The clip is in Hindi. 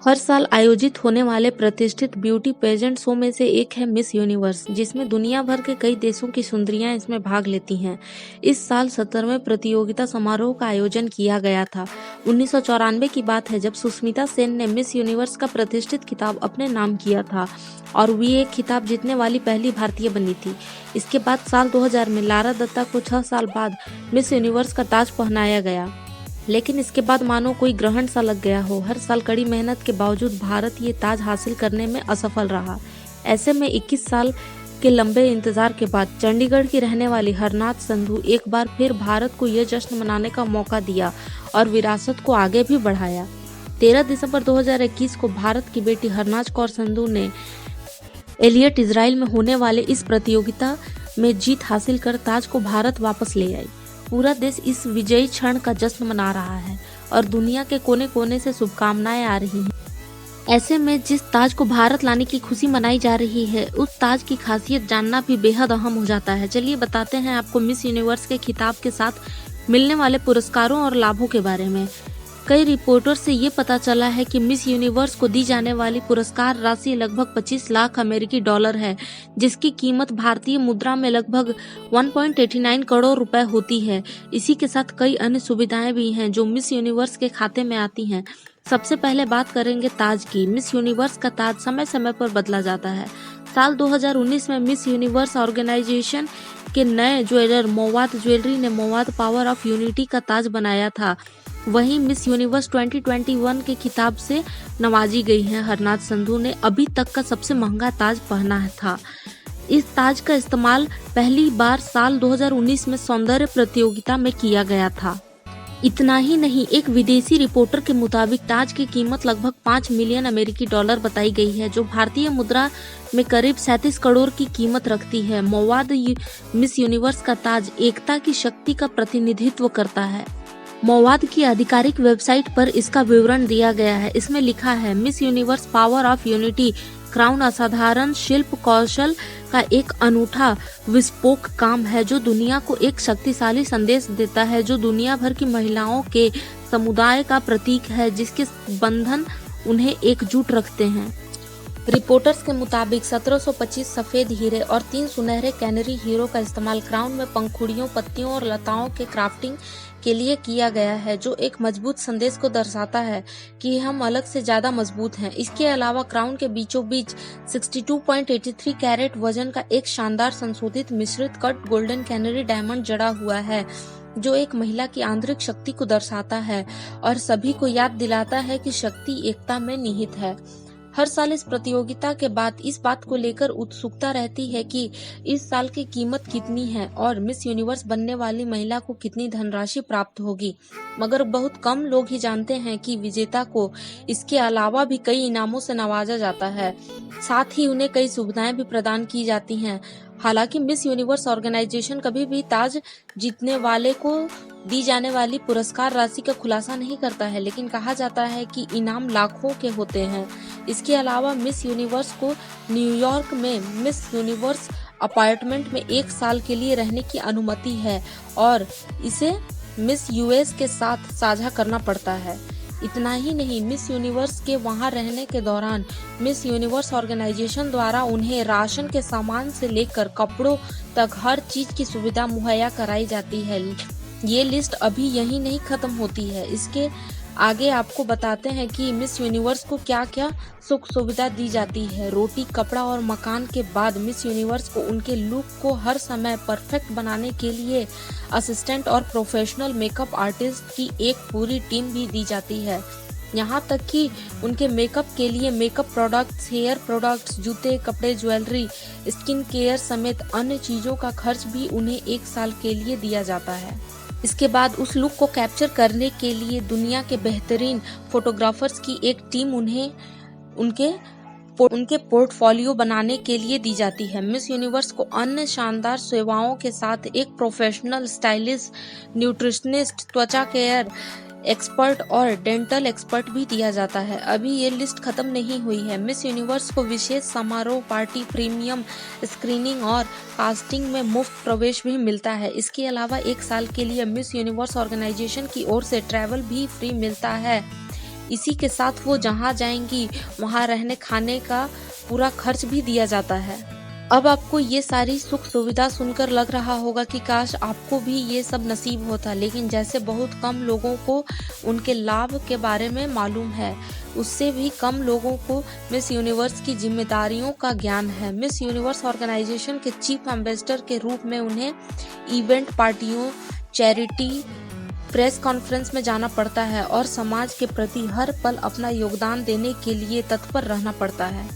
हर साल आयोजित होने वाले प्रतिष्ठित ब्यूटी पेजेंट शो में से एक है मिस यूनिवर्स, जिसमें दुनिया भर के कई देशों की सुंदरियां इसमें भाग लेती हैं। इस साल 17वें प्रतियोगिता समारोह का आयोजन किया गया था। 1994 की बात है जब सुष्मिता सेन ने मिस यूनिवर्स का प्रतिष्ठित खिताब अपने नाम किया था और वे एक खिताब जीतने वाली पहली भारतीय बनी थी। इसके बाद साल 2000 में लारा दत्ता को 6 साल बाद मिस यूनिवर्स का ताज पहनाया गया, लेकिन इसके बाद मानो कोई ग्रहण सा लग गया हो। हर साल कड़ी मेहनत के बावजूद भारत ये ताज हासिल करने में असफल रहा। ऐसे में 21 साल के लंबे इंतजार के बाद चंडीगढ़ की रहने वाली हरनाथ संधू एक बार फिर भारत को यह जश्न मनाने का मौका दिया और विरासत को आगे भी बढ़ाया। 13 दिसंबर 2021 को भारत की बेटी हरनाथ कौर संधू ने एलियट इजराइल में होने वाले इस प्रतियोगिता में जीत हासिल कर ताज को भारत वापस ले आई। पूरा देश इस विजयी क्षण का जश्न मना रहा है और दुनिया के कोने कोने से शुभकामनाएं आ रही हैं। ऐसे में जिस ताज को भारत लाने की खुशी मनाई जा रही है, उस ताज की खासियत जानना भी बेहद अहम हो जाता है। चलिए बताते हैं आपको मिस यूनिवर्स के खिताब के साथ मिलने वाले पुरस्कारों और लाभों के बारे में। कई रिपोर्टर से ये पता चला है कि मिस यूनिवर्स को दी जाने वाली पुरस्कार राशि लगभग 25 लाख अमेरिकी डॉलर है, जिसकी कीमत भारतीय मुद्रा में लगभग 1.89 करोड़ रुपए होती है। इसी के साथ कई अन्य सुविधाएं भी हैं जो मिस यूनिवर्स के खाते में आती हैं। सबसे पहले बात करेंगे ताज की। मिस यूनिवर्स का ताज समय समय पर बदला जाता है। साल 2019 में मिस यूनिवर्स ऑर्गेनाइजेशन के नए ज्वेलर मौवाद ज्वेलरी ने मौवाद पावर ऑफ यूनिटी का ताज बनाया था। वहीं मिस यूनिवर्स 2021 के खिताब से नवाजी गई हैं। हरनाथ संधू ने अभी तक का सबसे महंगा ताज पहना था। इस ताज का इस्तेमाल पहली बार साल 2019 में सौंदर्य प्रतियोगिता में किया गया था। इतना ही नहीं, एक विदेशी रिपोर्टर के मुताबिक ताज की कीमत लगभग 5 मिलियन अमेरिकी डॉलर बताई गई है, जो भारतीय मुद्रा में करीब 37 करोड़ की कीमत रखती है। मौवाद मिस यूनिवर्स का ताज एकता की शक्ति का प्रतिनिधित्व करता है। मौवाद की आधिकारिक वेबसाइट पर इसका विवरण दिया गया है। इसमें लिखा है, miss universe power of unity crown असाधारण शिल्प कौशल का एक अनूठा विस्फोट काम है जो दुनिया को एक शक्तिशाली संदेश देता है, जो दुनिया भर की महिलाओं के समुदाय का प्रतीक है, जिसके बंधन उन्हें एकजुट रखते हैं। रिपोर्टर्स के मुताबिक 1725 सफेद हीरे और 3 सुनहरे कैनरी हीरो का इस्तेमाल क्राउन में पंखुड़ियों, पत्तियों और लताओं के क्राफ्टिंग के लिए किया गया है, जो एक मजबूत संदेश को दर्शाता है कि हम अलग से ज्यादा मजबूत हैं। इसके अलावा क्राउन के बीचों बीच 62.83 कैरेट वजन का एक शानदार संशोधित मिश्रित कट गोल्डन कैनरी डायमंड जड़ा हुआ है, जो एक महिला की आंतरिक शक्ति को दर्शाता है और सभी को याद दिलाता है कि शक्ति एकता में निहित है। हर साल इस प्रतियोगिता के बाद इस बात को लेकर उत्सुकता रहती है कि इस साल की कीमत कितनी है और मिस यूनिवर्स बनने वाली महिला को कितनी धनराशि प्राप्त होगी, मगर बहुत कम लोग ही जानते हैं कि विजेता को इसके अलावा भी कई इनामों से नवाजा जाता है। साथ ही उन्हें कई सुविधाएं भी प्रदान की जाती हैं। हालांकि मिस यूनिवर्स ऑर्गेनाइजेशन कभी भी ताज जीतने वाले को दी जाने वाली पुरस्कार राशि का खुलासा नहीं करता है, लेकिन कहा जाता है कि इनाम लाखों के होते हैं। इसके अलावा मिस यूनिवर्स को न्यूयॉर्क में मिस यूनिवर्स अपार्टमेंट में 1 साल के लिए रहने की अनुमति है और इसे मिस यूएस के साथ साझा करना पड़ता है। इतना ही नहीं, मिस यूनिवर्स के वहां रहने के दौरान मिस यूनिवर्स ऑर्गेनाइजेशन द्वारा उन्हें राशन के सामान से लेकर कपड़ों तक हर चीज की सुविधा मुहैया कराई जाती है। ये लिस्ट अभी यही नहीं खत्म होती है। इसके आगे आपको बताते हैं कि मिस यूनिवर्स को क्या क्या सुख सुविधा दी जाती है। रोटी, कपड़ा और मकान के बाद मिस यूनिवर्स को उनके लुक को हर समय परफेक्ट बनाने के लिए असिस्टेंट और प्रोफेशनल मेकअप आर्टिस्ट की एक पूरी टीम भी दी जाती है। यहाँ तक कि उनके मेकअप के लिए मेकअप प्रोडक्ट्स, हेयर प्रोडक्ट्स, जूते, कपड़े, ज्वेलरी, स्किन केयर समेत अन्य चीजों का खर्च भी उन्हें 1 साल के लिए दिया जाता है। इसके बाद उस लुक को कैप्चर करने के लिए दुनिया के बेहतरीन फोटोग्राफर्स की एक टीम उन्हें उनके पोर्टफोलियो बनाने के लिए दी जाती है। मिस यूनिवर्स को अन्य शानदार सेवाओं के साथ एक प्रोफेशनल स्टाइलिस्ट, न्यूट्रिशनिस्ट, त्वचा केयर एक्सपर्ट और डेंटल एक्सपर्ट भी दिया जाता है। अभी ये लिस्ट खत्म नहीं हुई है। मिस यूनिवर्स को विशेष समारोह, पार्टी, प्रीमियम स्क्रीनिंग और कास्टिंग में मुफ्त प्रवेश भी मिलता है। इसके अलावा 1 साल के लिए मिस यूनिवर्स ऑर्गेनाइजेशन की ओर से ट्रैवल भी फ्री मिलता है। इसी के साथ वो जहाँ जाएंगी वहाँ रहने खाने का पूरा खर्च भी दिया जाता है। अब आपको ये सारी सुख सुविधा सुनकर लग रहा होगा कि काश आपको भी ये सब नसीब होता, लेकिन जैसे बहुत कम लोगों को उनके लाभ के बारे में मालूम है, उससे भी कम लोगों को मिस यूनिवर्स की जिम्मेदारियों का ज्ञान है। मिस यूनिवर्स ऑर्गेनाइजेशन के चीफ एम्बेसडर के रूप में उन्हें इवेंट, पार्टियों, चैरिटी, प्रेस कॉन्फ्रेंस में जाना पड़ता है और समाज के प्रति हर पल अपना योगदान देने के लिए तत्पर रहना पड़ता है।